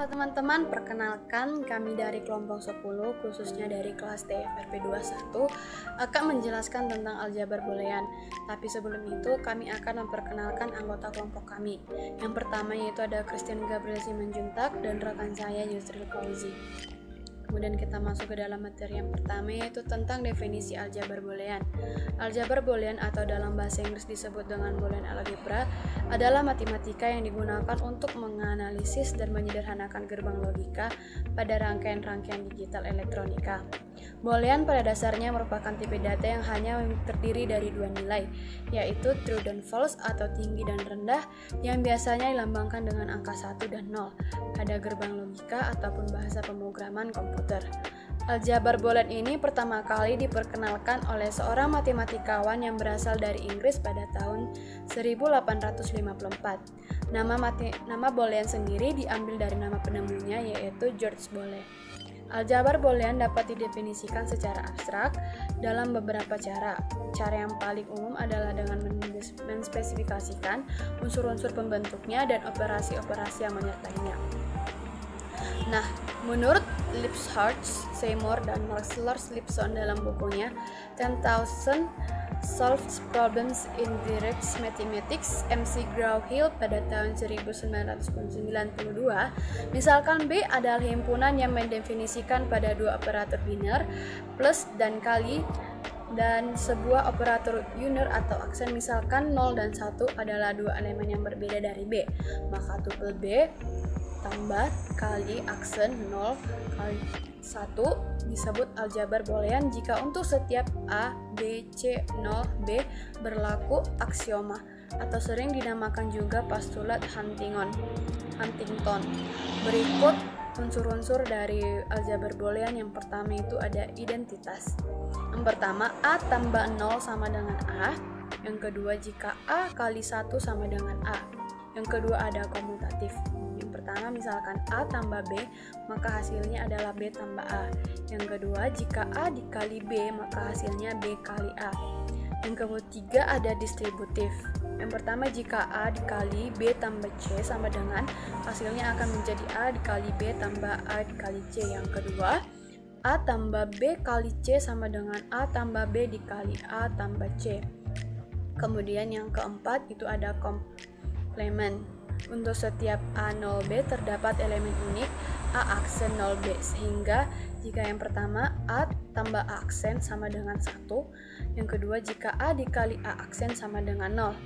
Halo teman-teman, perkenalkan kami dari kelompok 10, khususnya dari kelas TFRP 21 akan menjelaskan tentang aljabar boolean. Tapi sebelum itu kami akan memperkenalkan anggota kelompok kami. Yang pertama yaitu ada Christian Gabriel Simanjuntak dan rekan saya Yusril Kauzi. Kemudian kita masuk ke dalam materi yang pertama yaitu tentang definisi aljabar boolean. Aljabar boolean atau dalam bahasa Inggris disebut dengan Boolean algebra adalah matematika yang digunakan untuk menganalisis dan menyederhanakan gerbang logika pada rangkaian-rangkaian digital elektronika. Boolean pada dasarnya merupakan tipe data yang hanya terdiri dari dua nilai, yaitu true dan false atau tinggi dan rendah yang biasanya dilambangkan dengan angka 1 dan 0 pada gerbang logika ataupun bahasa pemrograman komputer. Aljabar boolean ini pertama kali diperkenalkan oleh seorang matematikawan yang berasal dari Inggris pada tahun 1854. Nama boolean sendiri diambil dari nama penemunya yaitu George Boole. Aljabar boolean dapat didefinisikan secara abstrak dalam beberapa cara. Cara yang paling umum adalah dengan menspesifikasikan unsur-unsur pembentuknya dan operasi-operasi yang menyertainya. Nah, menurut Lipschutz, Seymour, dan Marcellus Lipson dalam bukunya 10,000 Solved Problems in Direct Mathematics, M.C. Graw-Hill pada tahun 1992, misalkan B adalah himpunan yang mendefinisikan pada dua operator biner, plus dan kali, dan sebuah operator unit atau aksen misalkan 0 dan 1 adalah dua elemen yang berbeda dari B, maka tuple B tambah kali aksen 0 kali 1 disebut aljabar boolean jika untuk setiap A, B, C, 0, B berlaku aksioma atau sering dinamakan juga postulat Huntington. Berikut unsur-unsur dari aljabar boolean. Yang pertama itu ada identitas. Yang pertama, A tambah 0 sama dengan A. Yang kedua, jika A kali 1 sama dengan A. Yang kedua ada komutatif. Pertama, misalkan A tambah B, maka hasilnya adalah B tambah A. Yang kedua, jika A dikali B, maka hasilnya B kali A. Yang ketiga ada distributif. Yang pertama, jika A dikali B tambah C sama dengan, hasilnya akan menjadi A dikali B tambah A dikali C. Yang kedua, A tambah B kali C sama dengan A tambah B dikali A tambah C. Kemudian yang keempat itu ada komplement. Untuk setiap A0B terdapat elemen unik A aksen 0B, sehingga jika yang pertama A tambah A aksen sama dengan 1, yang kedua jika A dikali A aksen sama dengan 0.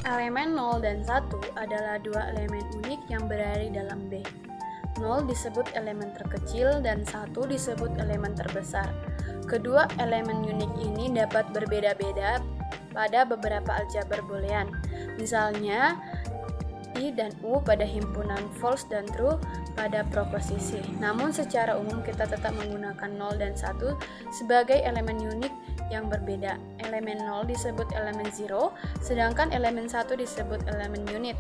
Elemen 0 dan 1 adalah dua elemen unik yang berada di dalam B. 0 disebut elemen terkecil dan 1 disebut elemen terbesar. Kedua elemen unik ini dapat berbeda-beda pada beberapa aljabar boolean. Misalnya I dan U pada himpunan false dan true pada proposisi. Namun secara umum kita tetap menggunakan 0 dan 1 sebagai elemen unik yang berbeda. Elemen 0 disebut elemen 0, sedangkan elemen 1 disebut elemen unit.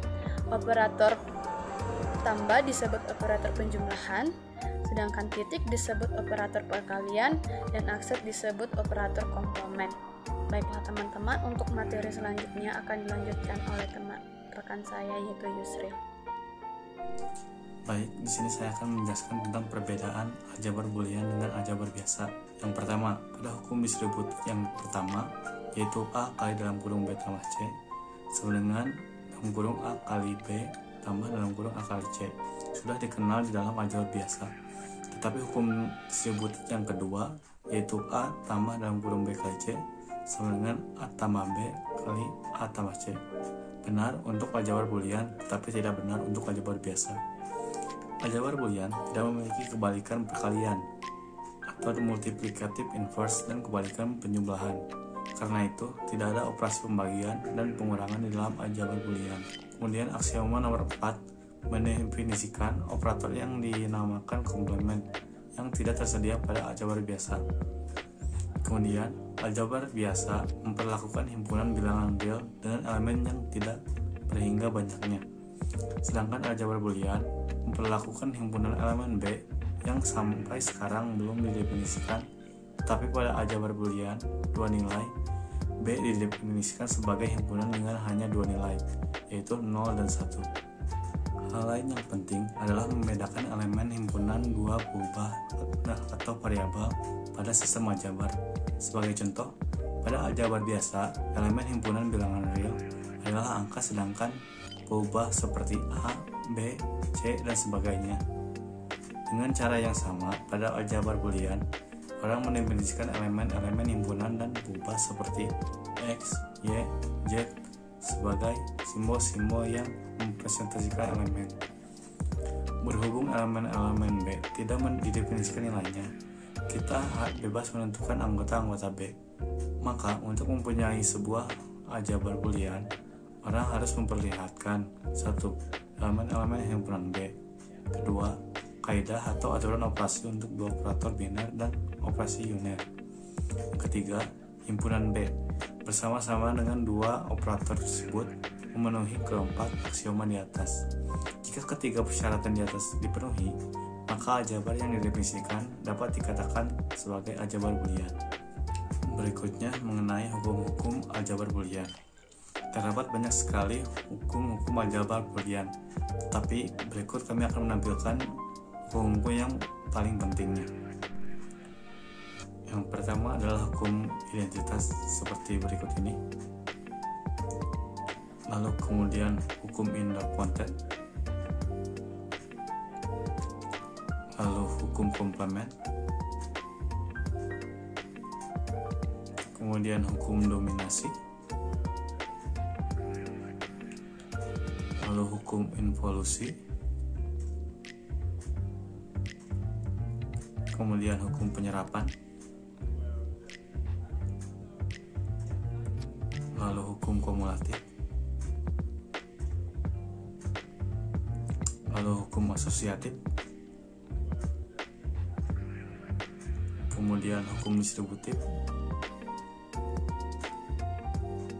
Operator tambah disebut operator penjumlahan, sedangkan titik disebut operator perkalian, dan aksen disebut operator komplement. Baiklah teman-teman, untuk materi selanjutnya akan dilanjutkan oleh rekan saya yaitu Yusril. Baik, di sini saya akan menjelaskan tentang perbedaan aljabar boolean dengan aljabar biasa. Yang pertama, pada hukum distributif yang pertama, yaitu A kali dalam kurung B tambah C sama dengan dalam kurung A kali B tambah dalam kurung A kali C, sudah dikenal di dalam aljabar biasa. Tetapi hukum distributif yang kedua, yaitu A tambah dalam kurung B kali C sama dengan A tambah B kali A tambah C, benar untuk aljabar boolean, tetapi tidak benar untuk aljabar biasa. Aljabar boolean tidak memiliki kebalikan perkalian atau multiplicative inverse dan kebalikan penjumlahan. Karena itu, tidak ada operasi pembagian dan pengurangan di dalam aljabar boolean. Kemudian aksioma nomor 4 mendefinisikan operator yang dinamakan komplement yang tidak tersedia pada aljabar biasa. Kemudian, aljabar biasa memperlakukan himpunan bilangan real dengan elemen yang tidak berhingga banyaknya. Sedangkan aljabar boolean memperlakukan himpunan elemen B yang sampai sekarang belum didefinisikan, tetapi pada aljabar boolean dua nilai, B didefinisikan sebagai himpunan dengan hanya dua nilai, yaitu 0 dan 1. Hal lain yang penting adalah membedakan elemen himpunan dua perubahan atau variabel pada sistem aljabar. Sebagai contoh, pada aljabar biasa, elemen himpunan bilangan real adalah angka, sedangkan perubahan seperti A, B, C, dan sebagainya. Dengan cara yang sama, pada aljabar boolean, orang mendefinisikan elemen-elemen himpunan dan perubahan seperti X, Y, Z sebagai simbol-simbol yang mempresentasikan elemen. Berhubung elemen-elemen B tidak didefinisikan nilainya, kita bebas menentukan anggota-anggota B. Maka, untuk mempunyai sebuah aljabar boolean, orang harus memperlihatkan: 1. Elemen-elemen himpunan B. 2. Kaidah atau aturan operasi untuk dua operator biner dan operasi uner. Yang ketiga, himpunan B bersama-sama dengan dua operator tersebut memenuhi keempat aksioma di atas. Jika ketiga persyaratan di atas dipenuhi, maka aljabar yang didefinisikan dapat dikatakan sebagai aljabar boolean. Berikutnya mengenai hukum-hukum aljabar boolean. Terdapat banyak sekali hukum-hukum aljabar boolean, tapi berikut kami akan menampilkan hukum yang paling pentingnya. Yang pertama adalah hukum identitas seperti berikut ini. Lalu kemudian hukum idempotent. Lalu hukum komplement. Kemudian hukum dominasi. Lalu hukum involusi. Kemudian hukum penyerapan, lalu hukum kumulatif, lalu hukum asosiatif, kemudian hukum distributif,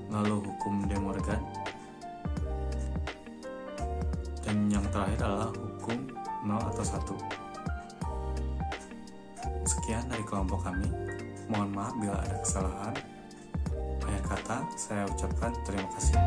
lalu hukum De Morgan, dan yang terakhir adalah hukum 0 atau 1. Sekian dari kelompok kami. Mohon maaf bila ada kesalahan. Akhir kata, saya ucapkan terima kasih.